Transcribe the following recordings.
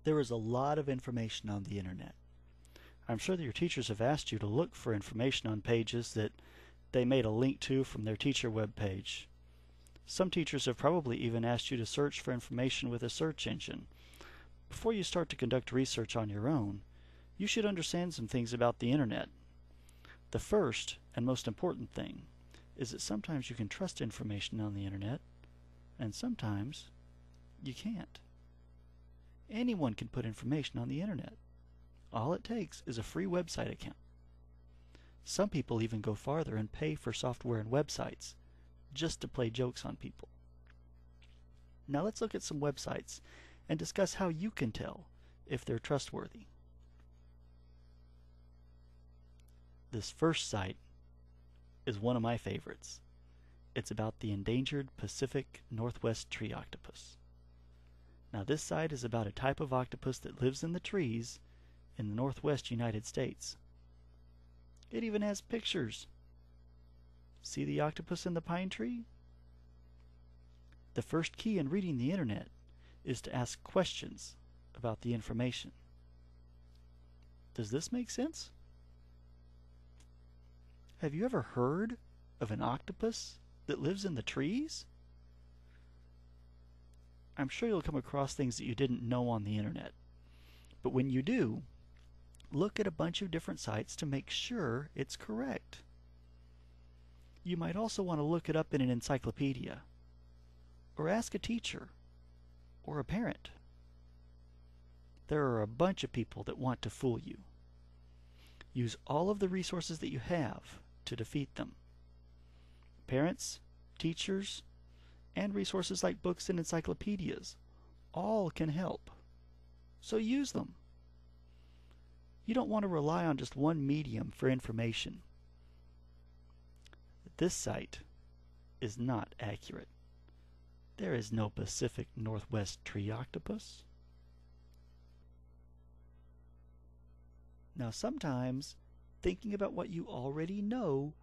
There is a lot of information on the internet. I'm sure that your teachers have asked you to look for information on pages that they made a link to from their teacher web page. Some teachers have probably even asked you to search for information with a search engine. Before you start to conduct research on your own, you should understand some things about the internet. The first and most important thing is that sometimes you can trust information on the internet, and sometimes you can't. Anyone can put information on the internet. All it takes is a free website account. Some people even go farther and pay for software and websites just to play jokes on people. Now let's look at some websites and discuss how you can tell if they're trustworthy. This first site is one of my favorites. It's about the endangered Pacific Northwest tree octopus. Now this site is about a type of octopus that lives in the trees in the northwest United States. It even has pictures. See the octopus in the pine tree? The first key in reading the internet is to ask questions about the information. Does this make sense? Have you ever heard of an octopus that lives in the trees? I'm sure you'll come across things that you didn't know on the internet. But when you do, look at a bunch of different sites to make sure it's correct. You might also want to look it up in an encyclopedia, or ask a teacher, or a parent. There are a bunch of people that want to fool you. Use all of the resources that you have to defeat them. Parents, teachers, and resources like books and encyclopedias all can help. So use them. You don't want to rely on just one medium for information. This site is not accurate. There is no Pacific Northwest tree octopus. Now sometimes thinking about what you already know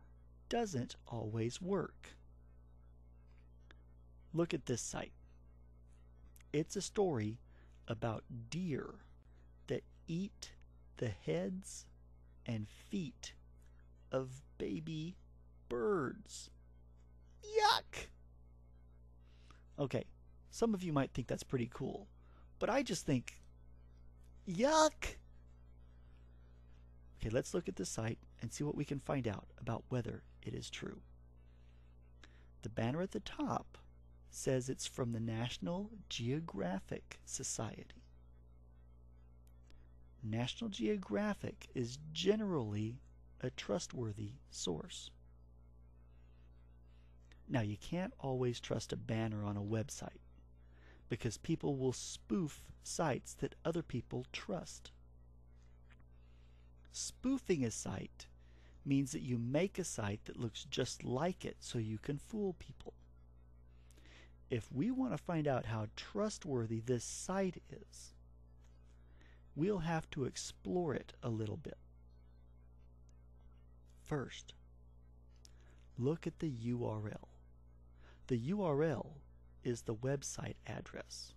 doesn't always work. Look at this site. It's a story about deer that eat the heads and feet of baby birds. Yuck! Okay, some of you might think that's pretty cool, but I just think, yuck! Okay, let's look at the site and see what we can find out about whether it is true. The banner at the top says it's from the National Geographic Society. National Geographic is generally a trustworthy source. Now, you can't always trust a banner on a website because people will spoof sites that other people trust. Spoofing a site means that you make a site that looks just like it so you can fool people. If we want to find out how trustworthy this site is, we'll have to explore it a little bit. First, look at the URL. The URL is the website address.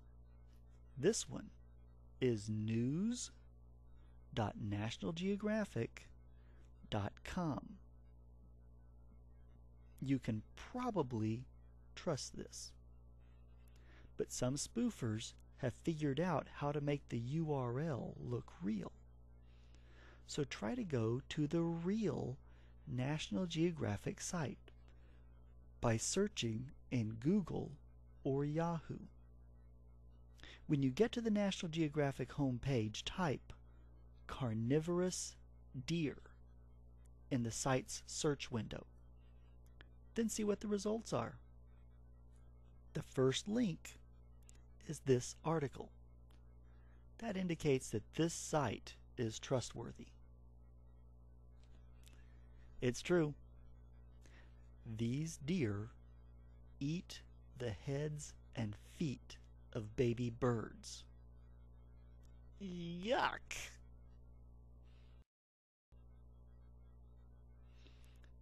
This one is news.nationalgeographic.com. You can probably trust this. But some spoofers have figured out how to make the URL look real. So try to go to the real National Geographic site by searching in Google or Yahoo. When you get to the National Geographic homepage, type carnivorous deer in the site's search window. Then see what the results are. The first link is this article. That indicates that this site is trustworthy. It's true. These deer eat the heads and feet of baby birds. Yuck!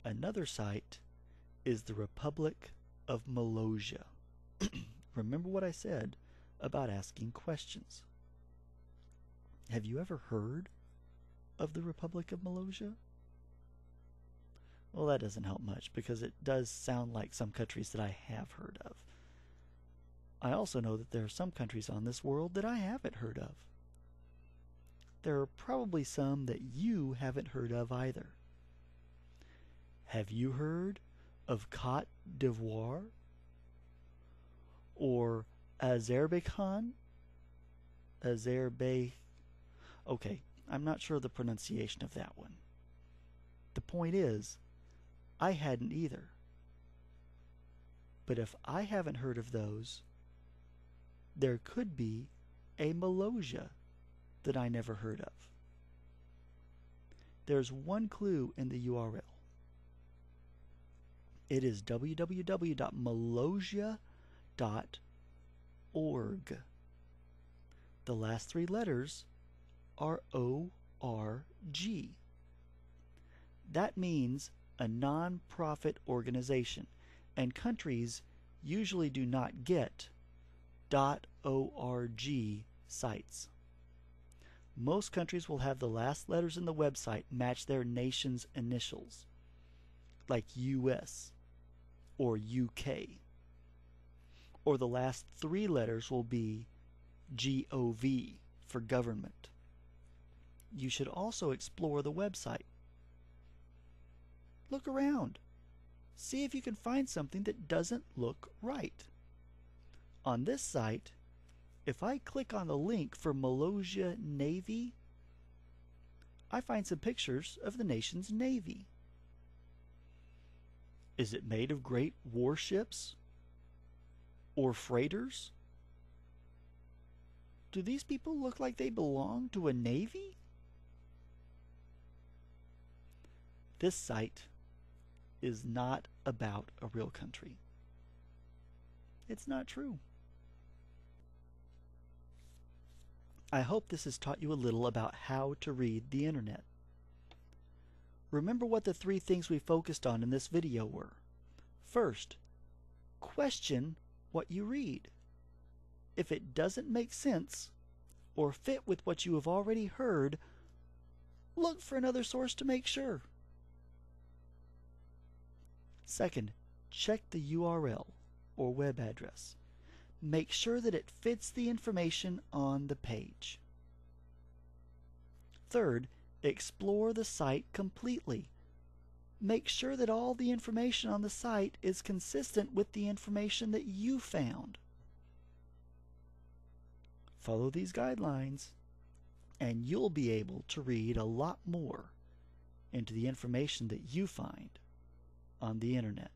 Another site is the Republic of Molossia. Remember what I said about asking questions. Have you ever heard of the Republic of Malaysia? Well, that doesn't help much because it does sound like some countries that I have heard of. I also know that there are some countries on this world that I haven't heard of. There are probably some that you haven't heard of either. Have you heard of Côte d'Ivoire? Or Azerbaijan? Okay, I'm not sure of the pronunciation of that one. The point is, I hadn't either. But if I haven't heard of those, there could be a Malaysia that I never heard of. There's one clue in the URL. It is www.malaysia.org. The last three letters are O-R-G. That means a non-profit organization, and countries usually do not get .org sites. Most countries will have the last letters in the website match their nation's initials, like US or UK. Or the last three letters will be GOV for government. You should also explore the website. Look around. See if you can find something that doesn't look right. On this site, if I click on the link for Malaysia Navy, I find some pictures of the nation's navy. Is it made of great warships or freighters? Do these people look like they belong to a navy? This site is not about a real country. It's not true. I hope this has taught you a little about how to read the internet. Remember what the three things we focused on in this video were. First, question what you read. If it doesn't make sense or fit with what you have already heard, look for another source to make sure. Second, check the URL or web address. Make sure that it fits the information on the page. Third, explore the site completely. Make sure that all the information on the site is consistent with the information that you found. Follow these guidelines, and you'll be able to read a lot more into the information that you find on the internet.